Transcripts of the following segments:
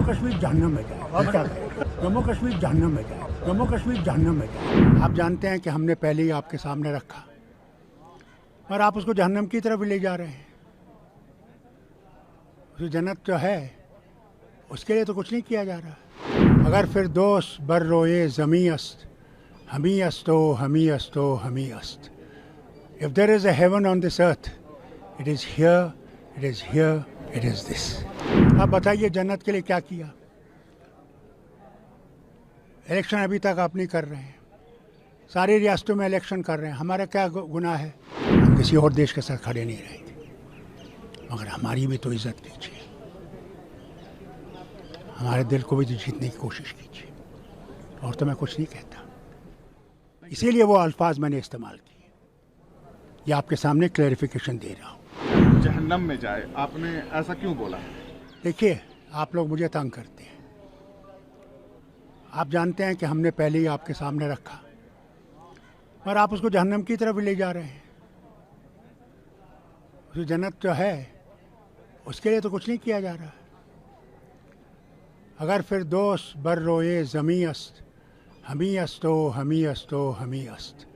कश्मीर जहन्नम में जाए और क्या करें? जम्मू कश्मीर जहन्नम में जाए, जम्मू कश्मीर जहन्नम में जाए। आप जानते हैं कि हमने पहले ही आपके सामने रखा और आप उसको जहन्नम की तरफ ले जा रहे हैं। उस जन्नत जो है उसके लिए तो कुछ नहीं किया जा रहा। अगर फिर दोस्त बर रोए ज़मी अस्त, हमी अस्तो हमी अस्तो हमी अस्त। If there is a heaven on this earth, it is here, it is here, it is this. आप बताइए जन्नत के लिए क्या किया? इलेक्शन अभी तक आप नहीं कर रहे हैं, सारी रियासतों में इलेक्शन कर रहे हैं। हमारा क्या गुनाह है? हम किसी और देश के साथ खड़े नहीं रहेंगे, मगर हमारी भी तो इज्जत कीजिए, हमारे दिल को भी जीतने की कोशिश कीजिए। और तो मैं कुछ नहीं कहता, इसीलिए वो अल्फाज मैंने इस्तेमाल किए। ये आपके सामने क्लैरिफिकेशन दे रहा हूँ। जहन्नम में जाए, आपने ऐसा क्यों बोला? देखिए, आप लोग मुझे तंग करते हैं। आप जानते हैं कि हमने पहले ही आपके सामने रखा और आप उसको जहन्नम की तरफ ले जा रहे हैं। उस जन्नत जो है उसके लिए तो कुछ नहीं किया जा रहा। अगर फिर दोस्त बर रोए ज़मी अस्त, हमी अस्तो हमी अस्तो हमी अस्त।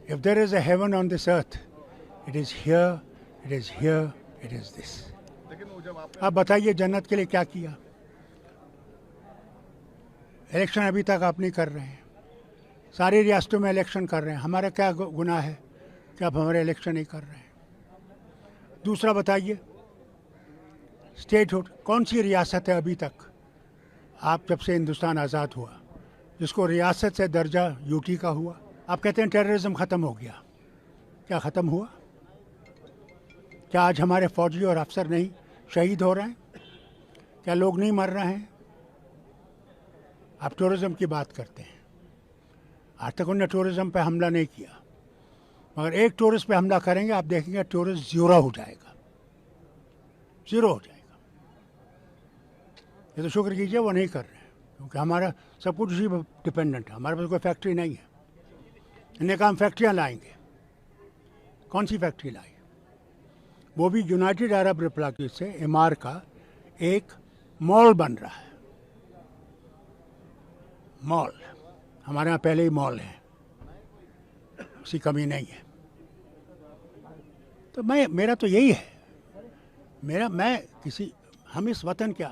If there is a heaven on this earth, it is here, it is here, it is this. लेकिन वो जब आप बताइए जन्नत के लिए क्या किया? इलेक्शन अभी तक आप नहीं कर रहे हैं, सारी रियासतों में इलेक्शन कर रहे हैं। हमारा क्या गुनाह है कि आप हमारे इलेक्शन नहीं कर रहे हैं? दूसरा बताइए, स्टेटहुड कौन सी रियासत है अभी तक, आप जब से हिंदुस्तान आज़ाद हुआ, जिसको रियासत से दर्जा यूटी का हुआ? आप कहते हैं टेररिज्म ख़त्म हो गया, क्या ख़त्म हुआ? क्या आज हमारे फौजी और अफसर नहीं शहीद हो रहे हैं? क्या लोग नहीं मर रहे हैं? आप टूरिज़्म की बात करते हैं, आज तक उन्होंने टूरिज़्म पे हमला नहीं किया, मगर एक टूरिस्ट पे हमला करेंगे, आप देखेंगे टूरिस्ट ज़ीरो हो जाएगा, ज़ीरो हो जाएगा। ये तो शुक्र कीजिए वो नहीं कर रहे हैं, क्योंकि हमारा सब कुछ उसी पर डिपेंडेंट है। हमारे पास कोई फैक्ट्री नहीं है। इन्हें कहा हम फैक्ट्रियाँ लाएंगे, कौन सी फैक्ट्री लाई? वो भी यूनाइटेड अरब रिपब्लिक से इमार का एक मॉल बन रहा है। मॉल, हमारे यहाँ पहले ही मॉल है, उसकी कमी नहीं है। तो मेरा तो यही है, हम इस वतन के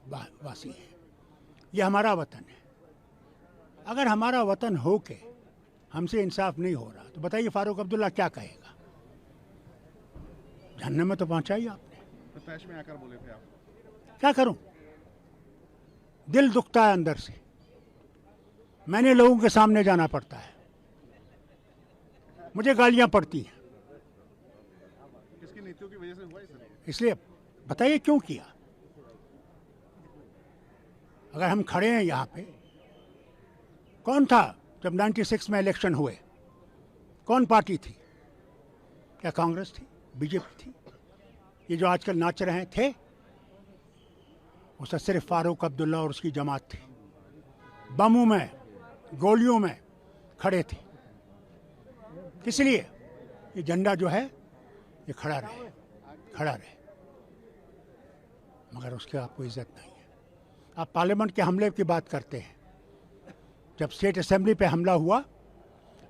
वासी हैं, ये हमारा वतन है। अगर हमारा वतन हो के हमसे इंसाफ नहीं हो रहा तो बताइए फारूक अब्दुल्ला क्या कहेगा? जहन्नम में तो पहुंचाई आपने। तो तैश में आकर बोले थे आप। क्या करूं, दिल दुखता है अंदर से। मैंने लोगों के सामने जाना पड़ता है, मुझे गालियां पड़ती हैं। किसकी नीतियों की वजह से हुआ ये? इसलिए बताइए क्यों किया? अगर हम खड़े हैं यहाँ पे, कौन था जब 96 में इलेक्शन हुए? कौन पार्टी थी? क्या कांग्रेस थी, बीजेपी थी? ये जो आजकल नाच रहे हैं थे, उससे सिर्फ फारूक अब्दुल्ला और उसकी जमात थी। बमों में, गोलियों में खड़े थे। किस लिए? ये झंडा जो है ये खड़ा रहे, खड़ा रहे, मगर उसकी आपको इज्जत नहीं है। आप पार्लियामेंट के हमले की बात करते हैं। जब स्टेट असेंबली पे हमला हुआ,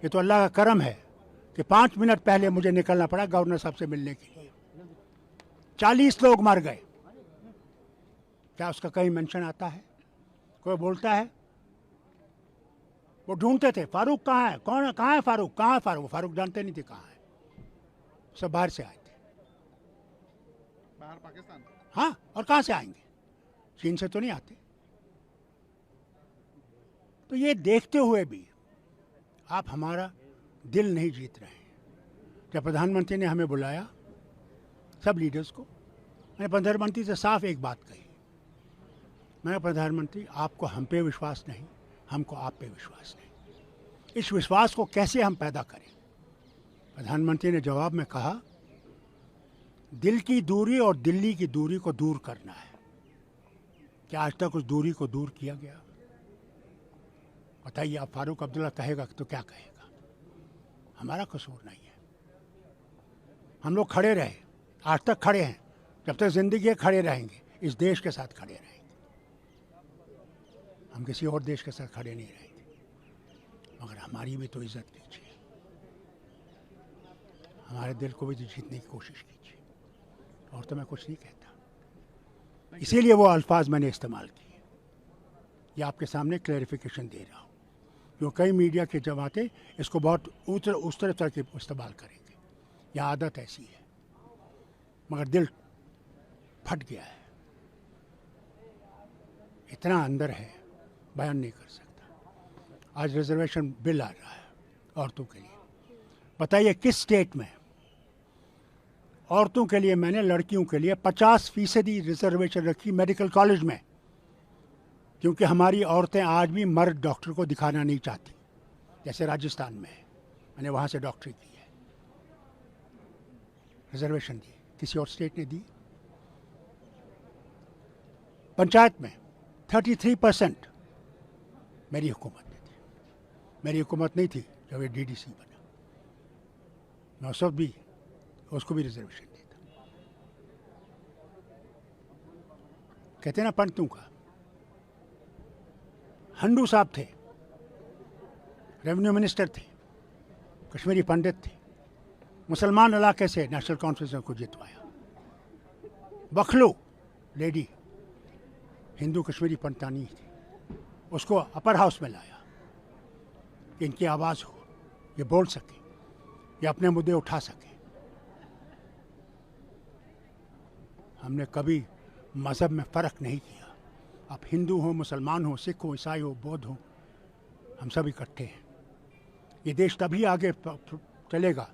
ये तो अल्लाह का करम है कि 5 मिनट पहले मुझे निकलना पड़ा गवर्नर साहब से मिलने के लिए। 40 लोग मर गए। क्या उसका कहीं मेंशन आता है? कोई बोलता है? वो ढूंढते थे फारूक कहाँ है, कौन है, कहाँ है फारूक, कहाँ है फारूक? फारूक जानते नहीं थे कहाँ है। सब बाहर से आए थे। बाहर पाकिस्तान? हाँ, और कहाँ से आएंगे? चीन से तो नहीं आते। तो ये देखते हुए भी आप हमारा दिल नहीं जीत रहे हैं। जब प्रधानमंत्री ने हमें बुलाया, सब लीडर्स को, मैंने प्रधानमंत्री से साफ एक बात कही। मैं प्रधानमंत्री, आपको हम पे विश्वास नहीं, हमको आप पे विश्वास नहीं। इस विश्वास को कैसे हम पैदा करें? प्रधानमंत्री ने जवाब में कहा, दिल की दूरी और दिल्ली की दूरी को दूर करना है। क्या आज तक उस दूरी को दूर किया गया? बताइए। आप फारूक अब्दुल्ला कहेगा तो क्या कहेगा? हमारा कसूर नहीं है। हम लोग खड़े रहे, आज तक खड़े हैं, जब तक जिंदगी है खड़े रहेंगे, इस देश के साथ खड़े रहेंगे। हम किसी और देश के साथ खड़े नहीं रहे थे, मगर हमारी भी तो इज्जत कीजिए, हमारे दिल को भी तो जीतने की कोशिश कीजिए। और तो मैं कुछ नहीं कहता, इसीलिए वो अल्फाज मैंने इस्तेमाल किए। ये आपके सामने क्लैरिफिकेशन दे रहा हूँ, क्यों कई मीडिया के जमाते इसको बहुत उस तरह के इस्तेमाल करेंगे। यह आदत ऐसी है, मगर दिल फट गया है, इतना अंदर है बयान नहीं कर सकता। आज रिजर्वेशन बिल आ रहा है औरतों के लिए, बताइए किस स्टेट में औरतों के लिए मैंने लड़कियों के लिए 50% रिजर्वेशन रखी मेडिकल कॉलेज में, क्योंकि हमारी औरतें आज भी मर्द डॉक्टर को दिखाना नहीं चाहती। जैसे राजस्थान में है, मैंने वहाँ से डॉक्टरी की है, रिजर्वेशन दी, किसी और स्टेट ने दी। पंचायत में 33% मेरी हुकूमत ने थी, मेरी हुकूमत नहीं थी जब ये डीडीसी बना, मैं उस वक्त भी उसको भी रिजर्वेशन देता। कहते ना पंडितों का, हंडू साहब थे, रेवेन्यू मिनिस्टर थे, कश्मीरी पंडित थे, मुसलमान इलाके से नेशनल कॉन्फ्रेंस को जितवाया। बखलू लेडी हिंदू कश्मीरी पंडितानी थी, उसको अपर हाउस में लाया कि इनकी आवाज़ हो, ये बोल सके, ये अपने मुद्दे उठा सके। हमने कभी मज़हब में फ़र्क नहीं किया। आप हिंदू हो, मुसलमान हो, सिख हो, ईसाई हो, बौद्ध हो, हम सब इकट्ठे हैं। ये देश तभी आगे चलेगा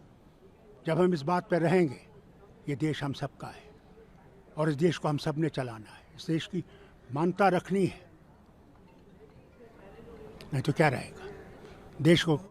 जब हम इस बात पर रहेंगे, ये देश हम सबका है और इस देश को हम सब ने चलाना है। इस देश की मानता रखनी है, नहीं तो क्या रहेगा देश को।